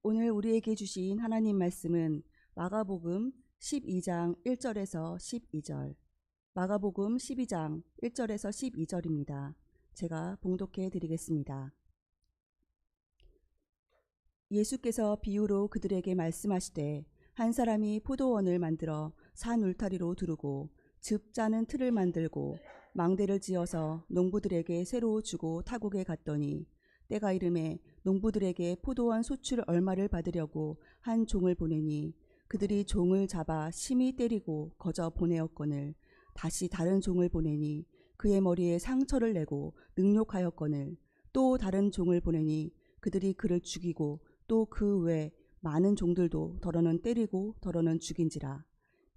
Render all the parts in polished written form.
오늘 우리에게 주신 하나님 말씀은 마가복음 12장 1절에서 12절, 마가복음 12장 1절에서 12절입니다. 제가 봉독해 드리겠습니다. 예수께서 비유로 그들에게 말씀하시되 한 사람이 포도원을 만들어 산 울타리로 두르고 즙 짜는 틀을 만들고 망대를 지어서 농부들에게 새로 주고 타국에 갔더니 때가 이름에 농부들에게 포도원 소출 얼마를 받으려고 한 종을 보내니 그들이 종을 잡아 심히 때리고 거저 보내었거늘 다시 다른 종을 보내니 그의 머리에 상처를 내고 능욕하였거늘 또 다른 종을 보내니 그들이 그를 죽이고 또 그 외 많은 종들도 더러는 때리고 더러는 죽인지라.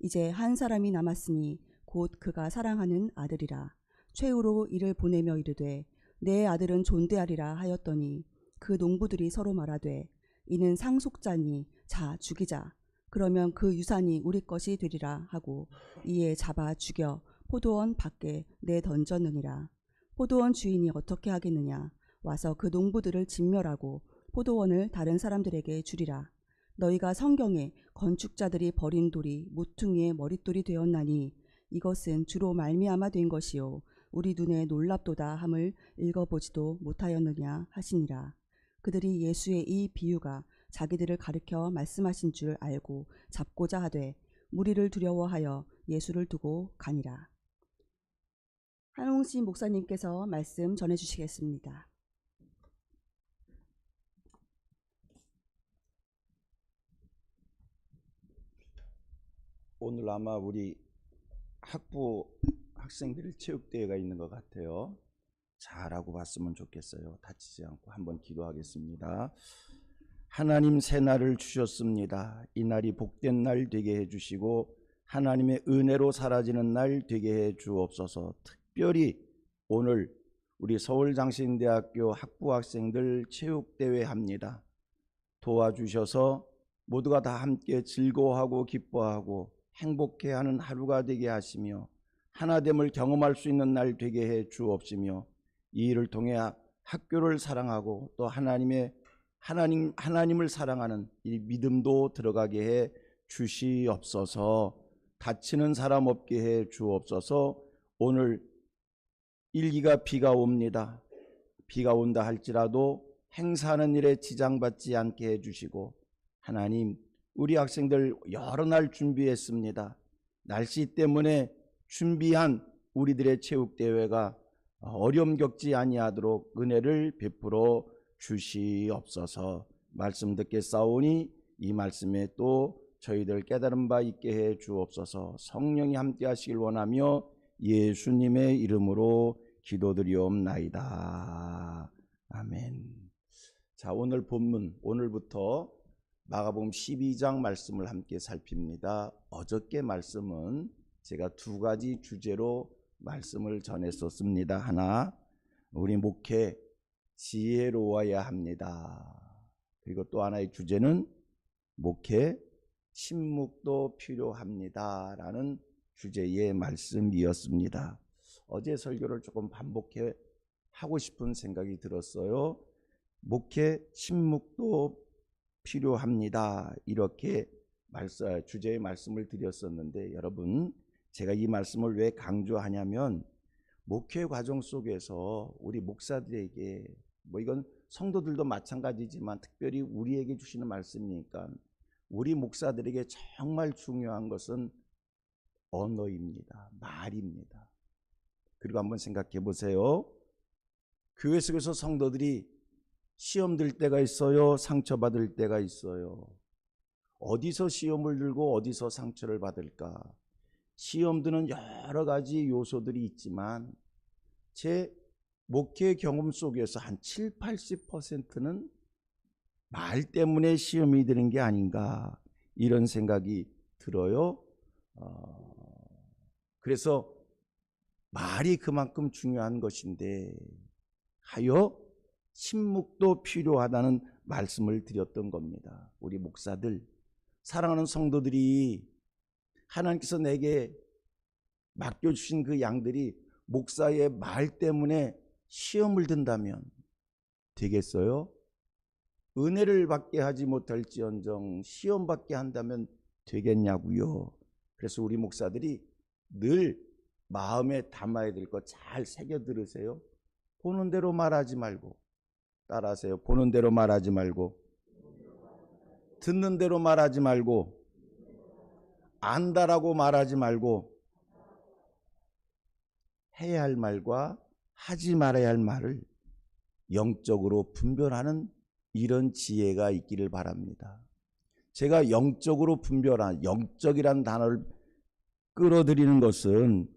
이제 한 사람이 남았으니 곧 그가 사랑하는 아들이라. 최후로 이를 보내며 이르되 내 아들은 존대하리라 하였더니 그 농부들이 서로 말하되 이는 상속자니 자 죽이자. 그러면 그 유산이 우리 것이 되리라 하고 이에 잡아 죽여 포도원 밖에 내던졌느니라. 포도원 주인이 어떻게 하겠느냐. 와서 그 농부들을 진멸하고 포도원을 다른 사람들에게 주리라. 너희가 성경에 건축자들이 버린 돌이 모퉁이의 머릿돌이 되었나니 이것은 주로 말미암아 된 것이요 우리 눈에 놀랍도다 함을 읽어보지도 못하였느냐 하시니라. 그들이 예수의 이 비유가 자기들을 가르쳐 말씀하신 줄 알고 잡고자 하되 무리를 두려워하여 예수를 두고 가니라. 한홍신 목사님께서 말씀 전해주시겠습니다. 오늘 아마 우리 학생들 체육대회가 있는 것 같아요. 잘하고 봤으면 좋겠어요. 다치지 않고 한번 기도하겠습니다. 하나님 새 날을 주셨습니다. 이 날이 복된 날 되게 해주시고 하나님의 은혜로 사라지는 날 되게 해 주옵소서. 특별히 오늘 우리 서울장신대학교 학부학생들 체육대회 합니다. 도와주셔서 모두가 다 함께 즐거워하고 기뻐하고 행복해하는 하루가 되게 하시며 하나됨을 경험할 수 있는 날 되게 해 주옵시며 이 일을 통해 학교를 사랑하고 또 하나님을 사랑하는 이 믿음도 들어가게 해 주시옵소서. 다치는 사람 없게 해 주옵소서. 오늘 일기가 비가 옵니다. 비가 온다 할지라도 행사하는 일에 지장받지 않게 해주시고 하나님 우리 학생들 여러 날 준비했습니다. 날씨 때문에 준비한 우리들의 체육대회가 어려움 겪지 아니하도록 은혜를 베풀어 주시옵소서. 말씀 듣겠사오니 이 말씀에 또 저희들 깨달은 바 있게 해 주옵소서. 성령이 함께 하시길 원하며 예수님의 이름으로 기도드리옵나이다. 아멘. 자, 오늘 본문 오늘부터 마가복음 12장 말씀을 함께 살핍니다. 어저께 말씀은 제가 두 가지 주제로 말씀을 전했었습니다. 하나, 우리 목회 지혜로워야 합니다. 그리고 또 하나의 주제는 목회 침묵도 필요합니다 라는 주제의 말씀이었습니다. 어제 설교를 조금 반복해 하고 싶은 생각이 들었어요. 목회 침묵도 필요합니다. 이렇게 주제의 말씀을 드렸었는데 여러분 제가 이 말씀을 왜 강조하냐면 목회 과정 속에서 우리 목사들에게 이건 성도들도 마찬가지지만 특별히 우리에게 주시는 말씀이니까 우리 목사들에게 정말 중요한 것은 언어입니다. 말입니다. 그리고 한번 생각해 보세요. 교회 속에서 성도들이 시험 들 때가 있어요. 상처받을 때가 있어요. 어디서 시험을 들고 어디서 상처를 받을까? 시험 드는 여러 가지 요소들이 있지만 제 목회 경험 속에서 한 7, 80%는 말 때문에 시험이 드는 게 아닌가 이런 생각이 들어요. 그래서 말이 그만큼 중요한 것인데 하여 침묵도 필요하다는 말씀을 드렸던 겁니다. 우리 목사들, 사랑하는 성도들이 하나님께서 내게 맡겨주신 그 양들이 목사의 말 때문에 시험을 든다면 되겠어요? 은혜를 받게 하지 못할지언정 시험 받게 한다면 되겠냐고요. 그래서 우리 목사들이 늘 마음에 담아야 될 거 잘 새겨 들으세요. 보는 대로 말하지 말고, 따라하세요. 보는 대로 말하지 말고, 듣는 대로 말하지 말고, 안다라고 말하지 말고, 해야 할 말과 하지 말아야 할 말을 영적으로 분별하는 이런 지혜가 있기를 바랍니다. 제가 영적으로 분별한, 영적이란 단어를 끌어들이는 것은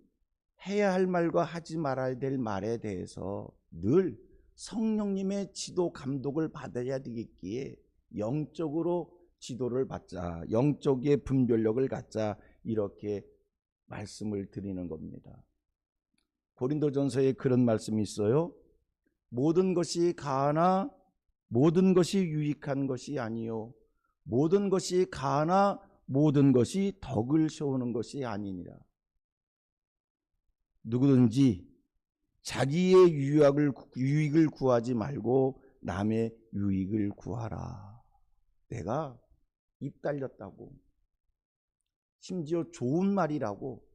해야 할 말과 하지 말아야 될 말에 대해서 늘 성령님의 지도 감독을 받아야 되겠기에 영적으로 지도를 받자, 영적의 분별력을 갖자, 이렇게 말씀을 드리는 겁니다. 고린도전서에 그런 말씀이 있어요. 모든 것이 가하나 모든 것이 유익한 것이 아니요 모든 것이 가하나 모든 것이 덕을 세우는 것이 아니니라. 누구든지 자기의 유익을 구하지 말고 남의 유익을 구하라. 내가 입 달렸다고, 심지어 좋은 말이라고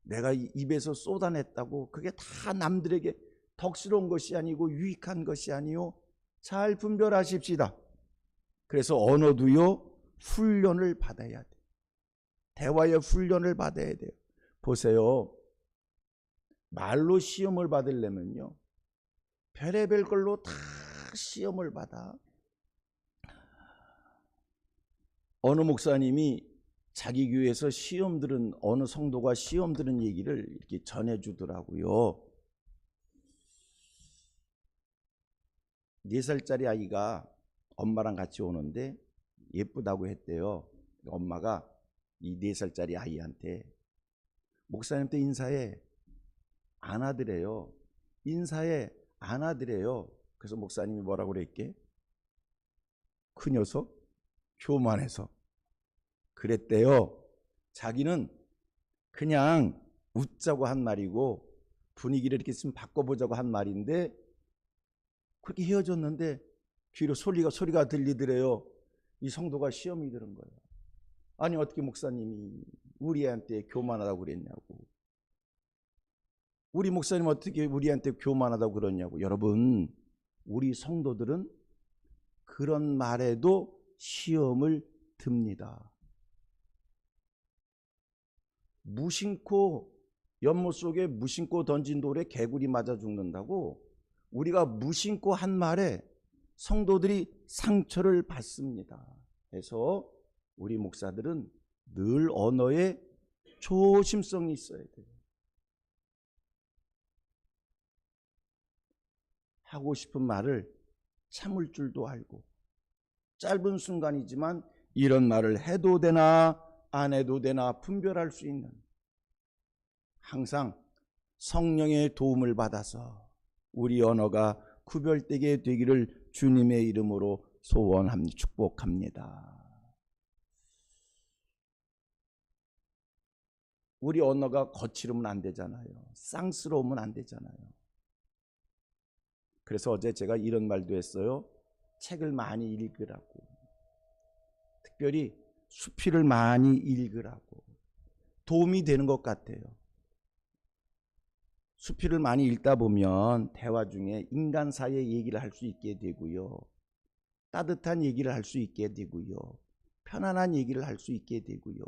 내가 입에서 쏟아냈다고 그게 다 남들에게 덕스러운 것이 아니고 유익한 것이 아니요, 잘 분별하십시다. 그래서 언어도요 훈련을 받아야 돼요. 대화의 훈련을 받아야 돼요. 보세요, 말로 시험을 받으려면요 별의별 걸로 다 시험을 받아. 어느 목사님이 자기 교회에서 시험 들은, 어느 성도가 시험 들은 얘기를 이렇게 전해주더라고요. 4살짜리 아이가 엄마랑 같이 오는데 예쁘다고 했대요. 엄마가 이 4살짜리 아이한테 목사님한테 인사해, 안아드래요. 인사해, 안아드래요. 그래서 목사님이 뭐라고 그랬게? 그 녀석 교만해서 그랬대요. 자기는 그냥 웃자고 한 말이고 분위기를 이렇게 좀 바꿔보자고 한 말인데 그렇게 헤어졌는데 귀로 소리가 들리더래요. 이 성도가 시험이 들은 거예요. 아니 어떻게 목사님이 우리 애한테 교만하다고 그랬냐고, 우리 목사님 어떻게 우리한테 교만하다고 그러냐고. 여러분, 우리 성도들은 그런 말에도 시험을 듭니다. 무심코, 연못 속에 무심코 던진 돌에 개구리 맞아 죽는다고, 우리가 무심코 한 말에 성도들이 상처를 받습니다. 그래서 우리 목사들은 늘 언어에 조심성이 있어야 돼요. 하고 싶은 말을 참을 줄도 알고, 짧은 순간이지만 이런 말을 해도 되나 안 해도 되나 분별할 수 있는, 항상 성령의 도움을 받아서 우리 언어가 구별되게 되기를 주님의 이름으로 소원합니다. 축복합니다. 우리 언어가 거칠으면 안 되잖아요. 쌍스러우면 안 되잖아요. 그래서 어제 제가 이런 말도 했어요. 책을 많이 읽으라고. 특별히 수필을 많이 읽으라고. 도움이 되는 것 같아요. 수필을 많이 읽다 보면 대화 중에 인간사의 얘기를 할 수 있게 되고요, 따뜻한 얘기를 할 수 있게 되고요, 편안한 얘기를 할 수 있게 되고요.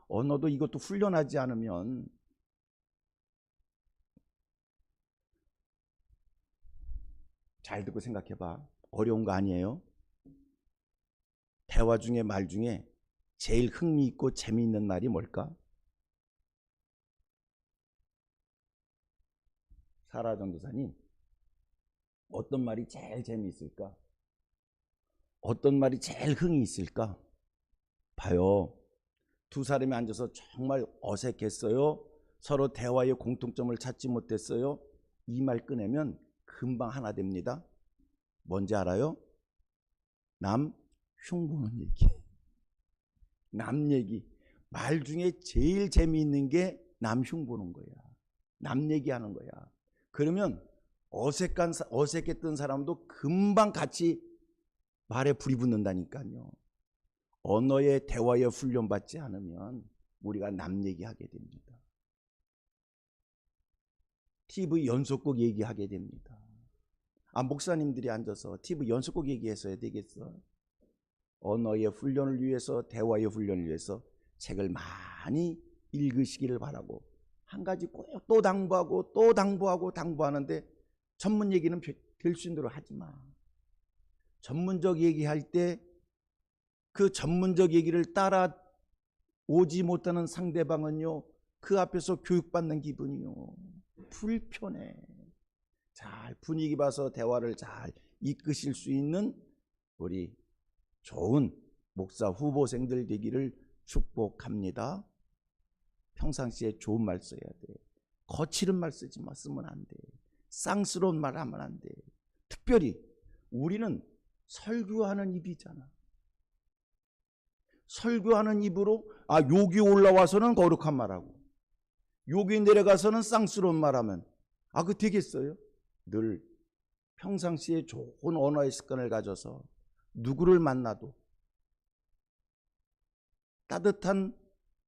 언어도 이것도 훈련하지 않으면 잘 듣고 생각해봐. 어려운 거 아니에요? 대화 중에 말 중에 제일 흥미있고 재미있는 말이 뭘까? 사라 전도사님, 어떤 말이 제일 재미있을까? 어떤 말이 제일 흥이 있을까? 봐요. 두 사람이 앉아서 정말 어색했어요. 서로 대화의 공통점을 찾지 못했어요. 이 말 꺼내면 금방 하나 됩니다. 뭔지 알아요? 남 흉보는 얘기. 남 얘기. 말 중에 제일 재미있는 게 남 흉보는 거야. 남 얘기하는 거야. 그러면 어색했던 사람도 금방 같이 말에 불이 붙는다니까요. 언어의 대화에 훈련받지 않으면 우리가 남 얘기하게 됩니다. TV 연속곡 얘기하게 됩니다. 목사님들이 앉아서 TV 연속곡 얘기했어야 되겠어. 언어의 훈련을 위해서, 대화의 훈련을 위해서 책을 많이 읽으시기를 바라고, 한 가지 꼭 또 당부하고 또 당부하는데 전문 얘기는 될 수 있는 대로 하지 마. 전문적 얘기할 때 그 전문적 얘기를 따라 오지 못하는 상대방은요, 그 앞에서 교육받는 기분이요, 불편해. 잘 분위기 봐서 대화를 잘 이끄실 수 있는 우리 좋은 목사 후보생들 되기를 축복합니다. 평상시에 좋은 말 써야 돼. 거칠은 말 쓰면 안 돼. 쌍스러운 말 하면 안 돼. 특별히 우리는 설교하는 입이잖아. 설교하는 입으로 욕이 올라와서는 거룩한 말하고, 욕이 내려가서는 쌍스러운 말하면 그거 되겠어요? 늘 평상시에 좋은 언어의 습관을 가져서 누구를 만나도 따뜻한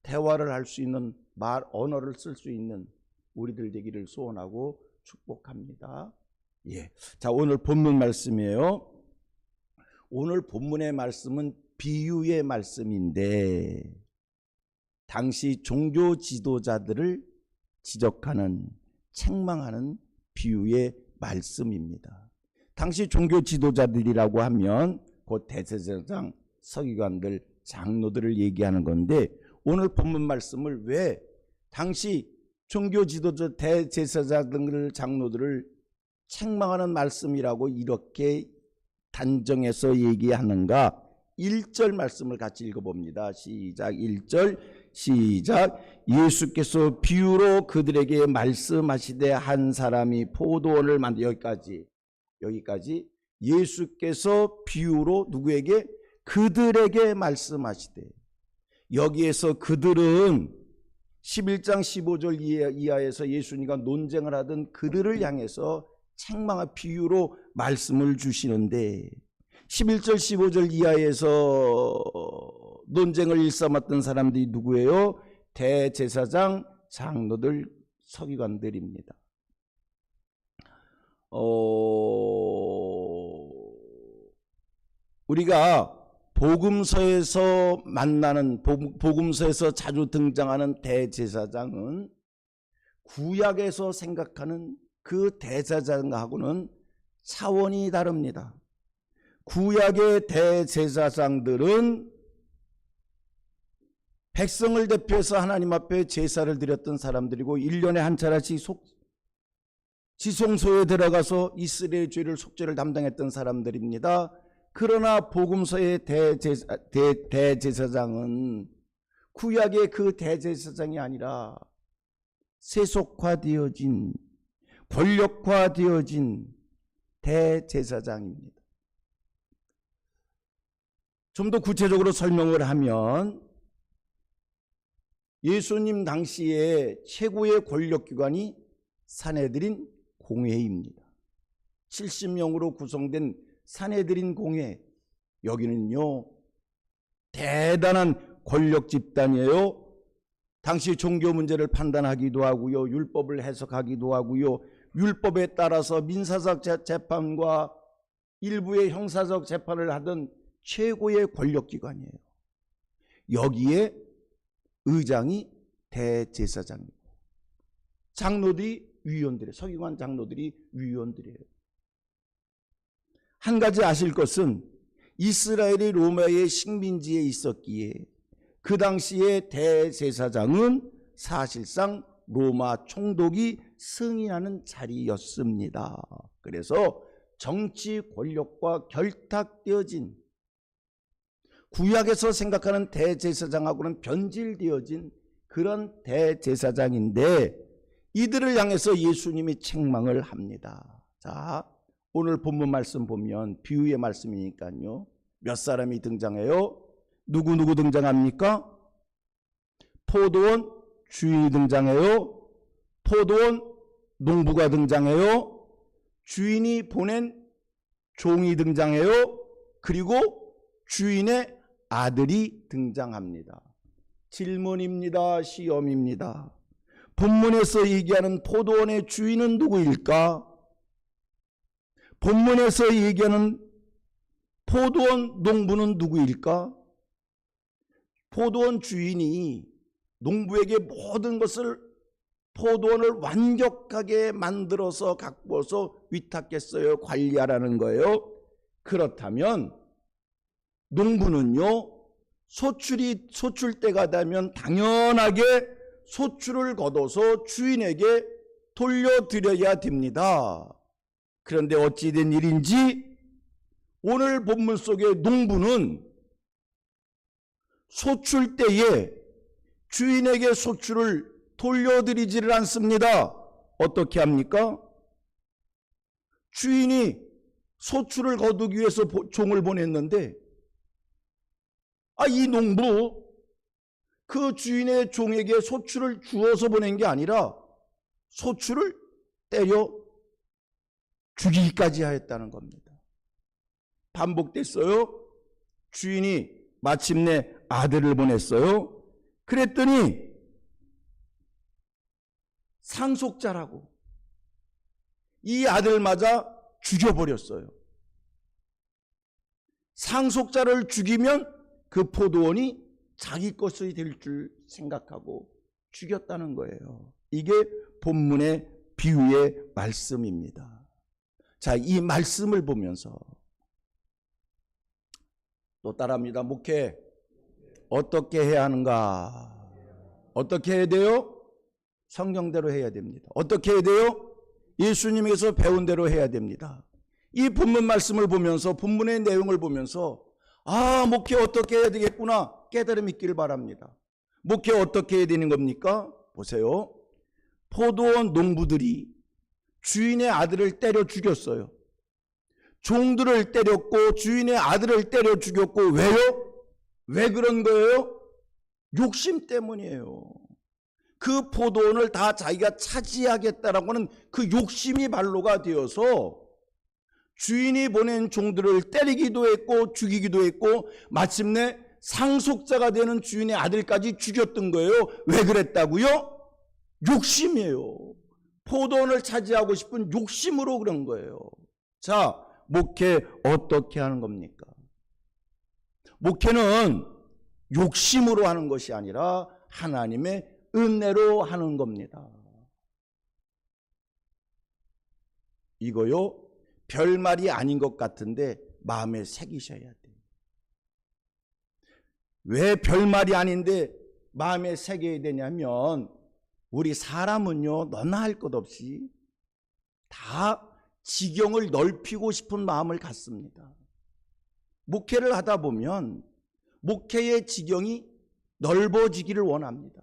대화를 할 수 있는 언어를 쓸 수 있는 우리들 되기를 소원하고 축복합니다. 자, 오늘 본문 말씀이에요. 오늘 본문의 말씀은 비유의 말씀인데, 당시 종교 지도자들을 지적하는, 책망하는 비유의 말씀입니다. 당시 종교 지도자들이라고 하면 곧 대제사장, 서기관들, 장로들을 얘기하는 건데, 오늘 본문 말씀을 왜 당시 종교 지도자, 대제사장들, 장로들을 책망하는 말씀이라고 이렇게 단정해서 얘기하는가? 1절 말씀을 같이 읽어봅니다. 시작. 1절 시작. 예수께서 비유로 그들에게 말씀하시되 한 사람이 포도원을 만들, 여기까지 예수께서 비유로 누구에게? 그들에게 말씀하시되, 여기에서 그들은 11장 15절 이하에서 예수님과 논쟁을 하던 그들을 향해서 책망한 비유로 말씀을 주시는데, 11절 15절 이하에서 논쟁을 일삼았던 사람들이 누구예요? 대제사장, 장로들, 서기관들입니다. 우리가 복음서에서 만나는, 복음서에서 자주 등장하는 대제사장은 구약에서 생각하는 그 대제사장하고는 차원이 다릅니다. 구약의 대제사장들은 백성을 대표해서 하나님 앞에 제사를 드렸던 사람들이고, 1년에 한 차례씩 지성소에 들어가서 이스라엘의 죄를 속죄를 담당했던 사람들입니다. 그러나 복음서의 대제사장은 구약의 그 대제사장이 아니라 세속화되어진, 권력화되어진 대제사장입니다. 좀 더 구체적으로 설명을 하면, 예수님 당시에 최고의 권력기관이 산헤드린 공회입니다. 70명으로 구성된 산헤드린 공회, 여기는요 대단한 권력 집단이에요. 당시 종교 문제를 판단하기도 하고요, 율법을 해석하기도 하고요, 율법에 따라서 민사적 재판과 일부의 형사적 재판을 하던 최고의 권력기관이에요. 여기에 의장이 대제사장이고, 장로들이 위원들이에요. 서기관 장로들이 위원들이에요. 한 가지 아실 것은, 이스라엘이 로마의 식민지에 있었기에 그 당시에 대제사장은 사실상 로마 총독이 승인하는 자리였습니다. 그래서 정치 권력과 결탁되어진, 구약에서 생각하는 대제사장하고는 변질되어진 그런 대제사장인데, 이들을 향해서 예수님이 책망을 합니다. 자, 오늘 본문 말씀 보면 비유의 말씀이니까요, 몇 사람이 등장해요? 누구 등장합니까? 포도원 주인이 등장해요. 포도원 농부가 등장해요. 주인이 보낸 종이 등장해요. 그리고 주인의 아들이 등장합니다. 질문입니다. 시험입니다. 본문에서 얘기하는 포도원의 주인은 누구일까? 본문에서 얘기하는 포도원 농부는 누구일까? 포도원 주인이 농부에게 모든 것을 포도원을 완벽하게 만들어서 갖고서 위탁했어요. 관리하라는 거예요. 그렇다면 농부는요, 소출 때가 되면 당연하게 소출을 거둬서 주인에게 돌려드려야 됩니다. 그런데 어찌된 일인지 오늘 본문 속의 농부는 소출 때에 주인에게 소출을 돌려드리지를 않습니다. 어떻게 합니까? 주인이 소출을 거두기 위해서 종을 보냈는데 이 농부 그 주인의 종에게 소출을 주어서 보낸 게 아니라 소출을 때려 죽이기까지 하였다는 겁니다. 반복됐어요. 주인이 마침내 아들을 보냈어요. 그랬더니 상속자라고 이 아들 맞아 죽여버렸어요. 상속자를 죽이면 그 포도원이 자기 것이 될 줄 생각하고 죽였다는 거예요. 이게 본문의 비유의 말씀입니다. 자, 이 말씀을 보면서 또 따라합니다. 목회 어떻게 해야 하는가? 어떻게 해야 돼요? 성경대로 해야 됩니다. 어떻게 해야 돼요? 예수님에게서 배운 대로 해야 됩니다. 이 본문 말씀을 보면서 본문의 내용을 보면서 목회 어떻게 해야 되겠구나 깨달음이 있기를 바랍니다. 목회 어떻게 해야 되는 겁니까? 보세요. 포도원 농부들이 주인의 아들을 때려 죽였어요. 종들을 때렸고 주인의 아들을 때려 죽였고 왜요? 왜 그런 거예요? 욕심 때문이에요. 그 포도원을 다 자기가 차지하겠다라고 하는 그 욕심이 발로가 되어서 주인이 보낸 종들을 때리기도 했고 죽이기도 했고 마침내 상속자가 되는 주인의 아들까지 죽였던 거예요. 왜 그랬다고요? 욕심이에요. 포도원을 차지하고 싶은 욕심으로 그런 거예요. 자, 목회 어떻게 하는 겁니까? 목회는 욕심으로 하는 것이 아니라 하나님의 은혜로 하는 겁니다. 이거요, 별말이 아닌 것 같은데 마음에 새기셔야 돼요. 왜 별말이 아닌데 마음에 새겨야 되냐면 우리 사람은요, 너나 할 것 없이 다 지경을 넓히고 싶은 마음을 갖습니다. 목회를 하다 보면 목회의 지경이 넓어지기를 원합니다.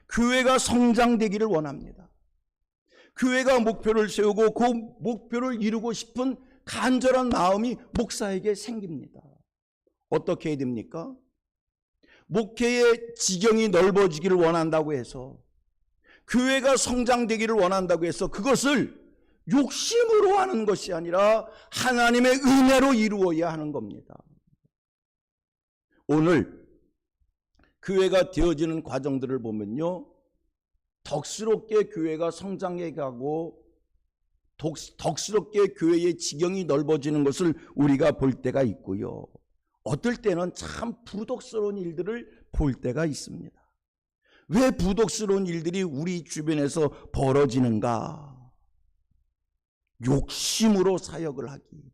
교회가 성장되기를 원합니다. 교회가 목표를 세우고 그 목표를 이루고 싶은 간절한 마음이 목사에게 생깁니다. 어떻게 해야 됩니까? 목회의 지경이 넓어지기를 원한다고 해서 교회가 성장되기를 원한다고 해서 그것을 욕심으로 하는 것이 아니라 하나님의 은혜로 이루어야 하는 겁니다. 오늘 교회가 되어지는 과정들을 보면요, 덕스럽게 교회가 성장해 가고 덕스럽게 교회의 지경이 넓어지는 것을 우리가 볼 때가 있고요, 어떨 때는 참 부덕스러운 일들을 볼 때가 있습니다. 왜 부덕스러운 일들이 우리 주변에서 벌어지는가? 욕심으로 사역을 하기.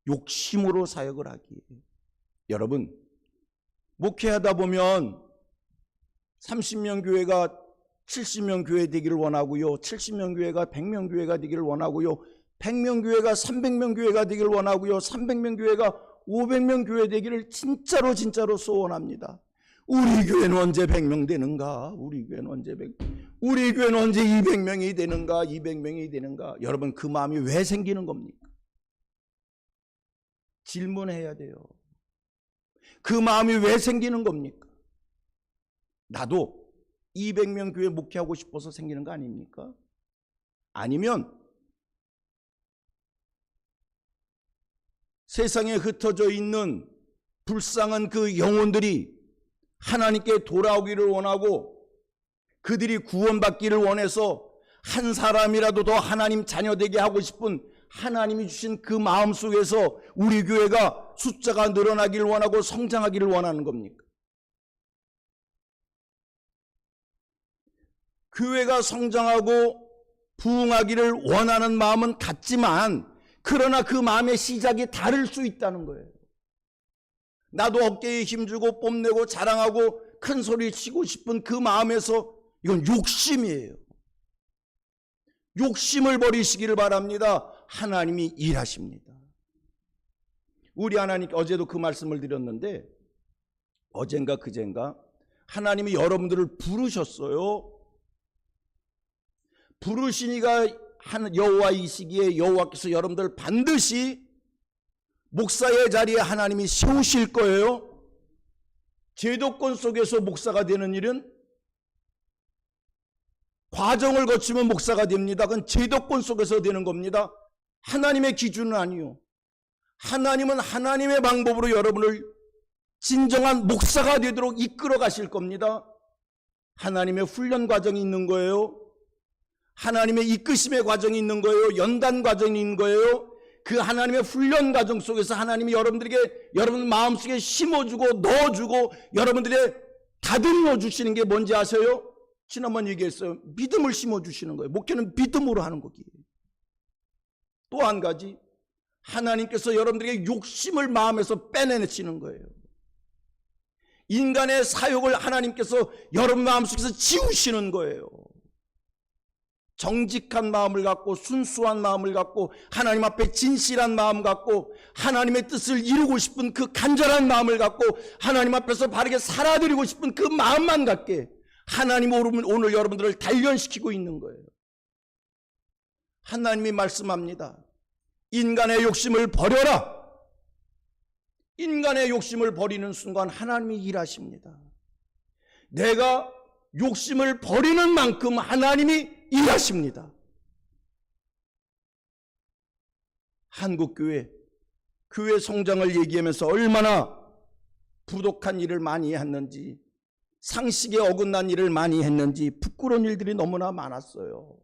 욕심으로 사역을 하기. 여러분, 목회하다 보면 30명 교회가 70명 교회 되기를 원하고요, 70명 교회가 100명 교회가 되기를 원하고요, 100명 교회가 300명 교회가 되기를 원하고요, 300명 교회가 500명 교회 되기를 진짜로 소원합니다. 우리 교회는 언제 100명 되는가? 우리 교회는 언제 200명이 되는가? 200명이 되는가? 여러분, 그 마음이 왜 생기는 겁니까? 질문해야 돼요. 그 마음이 왜 생기는 겁니까? 나도 200명 교회 목회하고 싶어서 생기는 거 아닙니까? 아니면 세상에 흩어져 있는 불쌍한 그 영혼들이 하나님께 돌아오기를 원하고 그들이 구원받기를 원해서 한 사람이라도 더 하나님 자녀되게 하고 싶은 하나님이 주신 그 마음 속에서 우리 교회가 숫자가 늘어나기를 원하고 성장하기를 원하는 겁니까? 교회가 성장하고 부흥하기를 원하는 마음은 같지만 그러나 그 마음의 시작이 다를 수 있다는 거예요. 나도 어깨에 힘주고 뽐내고 자랑하고 큰 소리 치고 싶은 그 마음에서 이건 욕심이에요. 욕심을 버리시기를 바랍니다. 하나님이 일하십니다. 우리 하나님께 어제도 그 말씀을 드렸는데 어젠가 그젠가 하나님이 여러분들을 부르셨어요. 부르시니까 여호와이시기에 여호와께서 여러분들 반드시 목사의 자리에 하나님이 세우실 거예요. 제도권 속에서 목사가 되는 일은 과정을 거치면 목사가 됩니다. 그건 제도권 속에서 되는 겁니다. 하나님의 기준은 아니요. 하나님은 하나님의 방법으로 여러분을 진정한 목사가 되도록 이끌어 가실 겁니다. 하나님의 훈련 과정이 있는 거예요. 하나님의 이끄심의 과정이 있는 거예요. 연단 과정이 있는 거예요. 그 하나님의 훈련 과정 속에서 하나님이 여러분들에게 여러분 마음속에 심어주고 넣어주고 여러분들의 다듬어 주시는 게 뭔지 아세요? 지난번 얘기했어요. 믿음을 심어주시는 거예요. 목회는 믿음으로 하는 거기에. 또 한 가지, 하나님께서 여러분들에게 욕심을 마음에서 빼내시는 거예요. 인간의 사욕을 하나님께서 여러분 마음속에서 지우시는 거예요. 정직한 마음을 갖고 순수한 마음을 갖고 하나님 앞에 진실한 마음 갖고 하나님의 뜻을 이루고 싶은 그 간절한 마음을 갖고 하나님 앞에서 바르게 살아드리고 싶은 그 마음만 갖게 하나님 오늘 여러분들을 단련시키고 있는 거예요. 하나님이 말씀합니다. 인간의 욕심을 버려라. 인간의 욕심을 버리는 순간 하나님이 일하십니다. 내가 욕심을 버리는 만큼 하나님이 일하십니다. 한국교회, 교회 성장을 얘기하면서 얼마나 부족한 일을 많이 했는지, 상식에 어긋난 일을 많이 했는지 부끄러운 일들이 너무나 많았어요.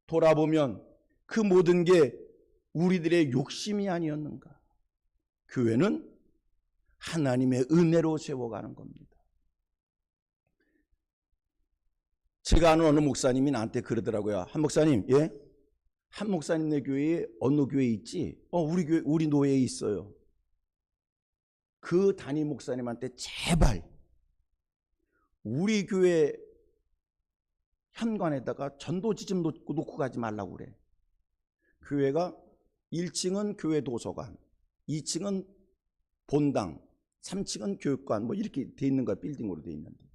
돌아보면 그 모든 게 우리들의 욕심이 아니었는가? 교회는 하나님의 은혜로 세워가는 겁니다. 제가 아는 어느 목사님이 나한테 그러더라고요. 한 목사님, 예? 한 목사님네 교회에 어느 교회에 있지? 우리 교회, 우리 노예에 있어요. 그 담임 목사님한테 제발 우리 교회 현관에다가 전도지 좀 놓고 가지 말라고 그래. 교회가 1층은 교회 도서관, 2층은 본당, 3층은 교육관, 뭐 이렇게 돼 있는 거야. 빌딩으로 돼 있는데.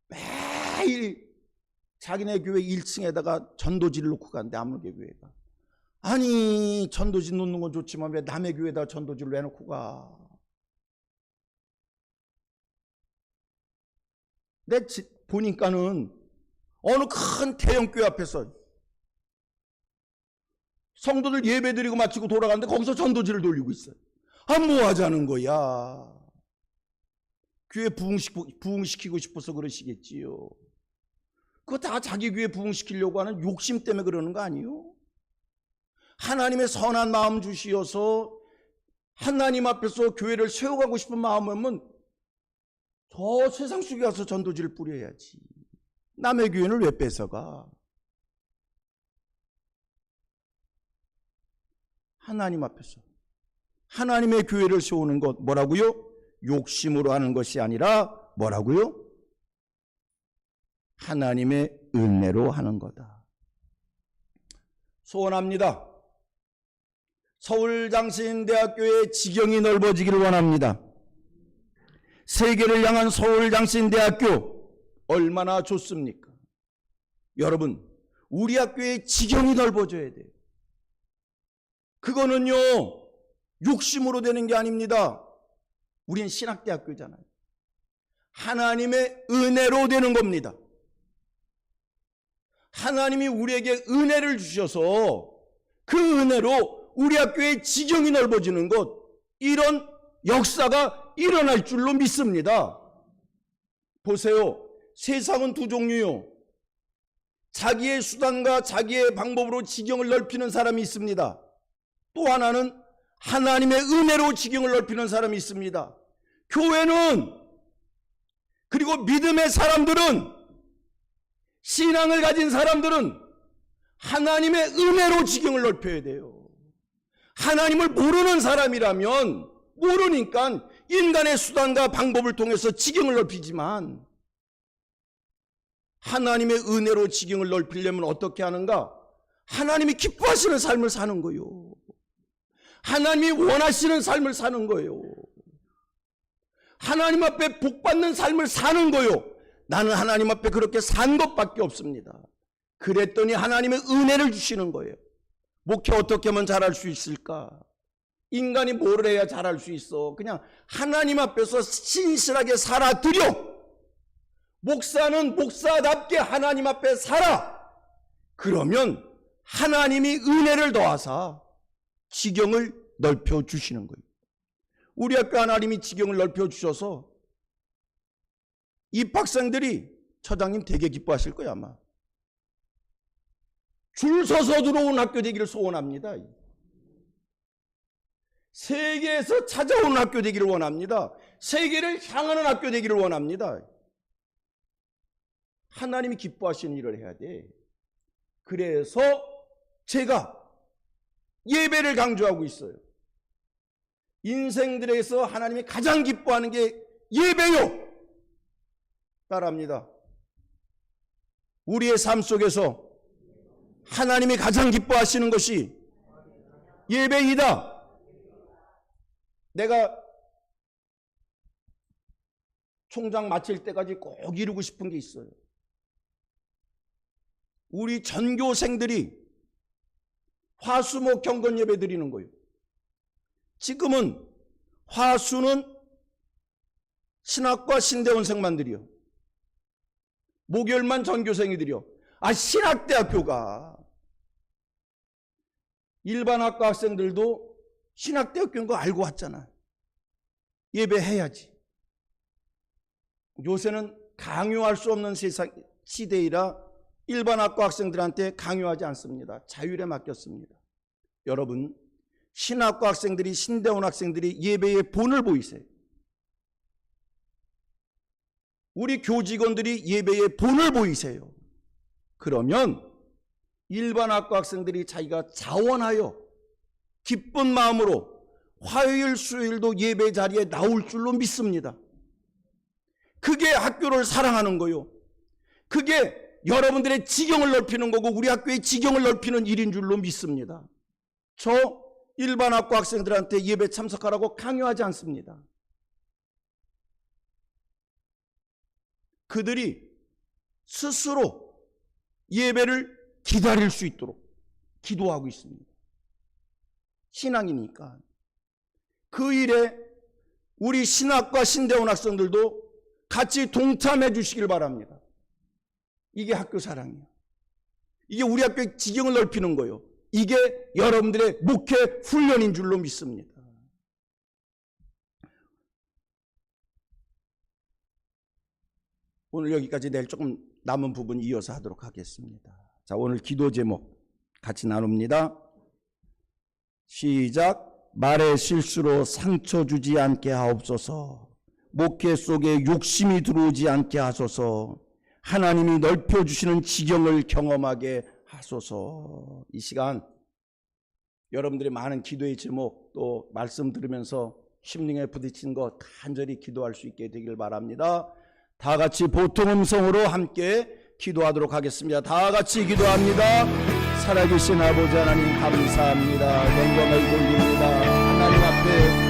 매일 자기네 교회 1층에다가 전도지를 놓고 가는데 아무개 교회가. 아니 전도지 놓는 건 좋지만 왜 남의 교회에다 전도지를 왜 놓고 가? 내 보니까는 어느 큰 대형교회 앞에서 성도들 예배드리고 마치고 돌아가는데 거기서 전도지를 돌리고 있어요. 뭐 하자는 거야? 교회 부흥시키고 싶어서 그러시겠지요. 그거 다 자기 교회 부흥시키려고 하는 욕심 때문에 그러는 거 아니에요? 하나님의 선한 마음 주시어서 하나님 앞에서 교회를 세워가고 싶은 마음이면 저 세상 속에 가서 전도지를 뿌려야지. 남의 교회는 왜 뺏어가? 하나님 앞에서 하나님의 교회를 세우는 것 뭐라고요? 욕심으로 하는 것이 아니라 뭐라고요? 하나님의 은혜로 하는 거다. 소원합니다. 서울장신대학교의 지경이 넓어지기를 원합니다. 세계를 향한 서울장신대학교 얼마나 좋습니까? 여러분, 우리 학교의 지경이 넓어져야 돼요. 그거는요 욕심으로 되는 게 아닙니다. 우린 신학대학교잖아요. 하나님의 은혜로 되는 겁니다. 하나님이 우리에게 은혜를 주셔서 그 은혜로 우리 학교의 지경이 넓어지는 것, 이런 역사가 일어날 줄로 믿습니다. 보세요. 세상은 두 종류요. 자기의 수단과 자기의 방법으로 지경을 넓히는 사람이 있습니다. 또 하나는 하나님의 은혜로 지경을 넓히는 사람이 있습니다. 교회는, 그리고 믿음의 사람들은, 신앙을 가진 사람들은 하나님의 은혜로 지경을 넓혀야 돼요. 하나님을 모르는 사람이라면 모르니까 인간의 수단과 방법을 통해서 지경을 넓히지만, 하나님의 은혜로 지경을 넓히려면 어떻게 하는가? 하나님이 기뻐하시는 삶을 사는 거예요. 하나님이 원하시는 삶을 사는 거예요. 하나님 앞에 복받는 삶을 사는 거예요. 나는 하나님 앞에 그렇게 산 것밖에 없습니다. 그랬더니 하나님의 은혜를 주시는 거예요. 목회 어떻게 하면 잘할 수 있을까? 인간이 뭘 해야 잘할 수 있어? 그냥 하나님 앞에서 신실하게 살아드려. 목사는 목사답게 하나님 앞에 살아. 그러면 하나님이 은혜를 더하사 지경을 넓혀 주시는 거예요. 우리 학교 하나님이 지경을 넓혀 주셔서 입학생들이 처장님 되게 기뻐하실 거예요. 아마 줄 서서 들어온 학교 되기를 소원합니다. 세계에서 찾아오는 학교 되기를 원합니다. 세계를 향하는 학교 되기를 원합니다. 하나님이 기뻐하시는 일을 해야 돼. 그래서 제가 예배를 강조하고 있어요. 인생들에서 하나님이 가장 기뻐하는 게 예배요. 따라합니다. 우리의 삶 속에서 하나님이 가장 기뻐하시는 것이 예배이다. 내가 총장 마칠 때까지 꼭 이루고 싶은 게 있어요. 우리 전교생들이 화수목 경건 예배 드리는 거예요. 지금은 화수는 신학과 신대원생만 드려. 목요일만 전교생이 드려. 신학대학교가, 일반학과 학생들도 신학대학교인 거 알고 왔잖아. 예배해야지. 요새는 강요할 수 없는 세상 시대이라 일반학과 학생들한테 강요하지 않습니다. 자율에 맡겼습니다. 여러분, 신학과 학생들이, 신대원 학생들이 예배의 본을 보이세요. 우리 교직원들이 예배의 본을 보이세요. 그러면 일반학과 학생들이 자기가 자원하여 기쁜 마음으로 화요일, 수요일도 예배 자리에 나올 줄로 믿습니다. 그게 학교를 사랑하는 거요. 그게 여러분들의 지경을 넓히는 거고 우리 학교의 지경을 넓히는 일인 줄로 믿습니다. 저 일반학과 학생들한테 예배 참석하라고 강요하지 않습니다. 그들이 스스로 예배를 기다릴 수 있도록 기도하고 있습니다. 신앙이니까. 그 일에 우리 신학과 신대원 학생들도 같이 동참해 주시길 바랍니다. 이게 학교 사랑이에요. 이게 우리 학교의 지경을 넓히는 거예요. 이게 여러분들의 목회 훈련인 줄로 믿습니다. 오늘 여기까지, 내일 조금 남은 부분 이어서 하도록 하겠습니다. 자, 오늘 기도 제목 같이 나눕니다. 시작. 말의 실수로 상처 주지 않게 하옵소서. 목회 속에 욕심이 들어오지 않게 하소서. 하나님이 넓혀주시는 지경을 경험하게 하소서. 이 시간 여러분들의 많은 기도의 제목, 또 말씀 들으면서 심령에 부딪힌 것 간절히 기도할 수 있게 되길 바랍니다. 다 같이 보통 음성으로 함께 기도하도록 하겠습니다. 다 같이 기도합니다. 살아계신 아버지 하나님 감사합니다. 영광을 돌립니다. 하나님 앞에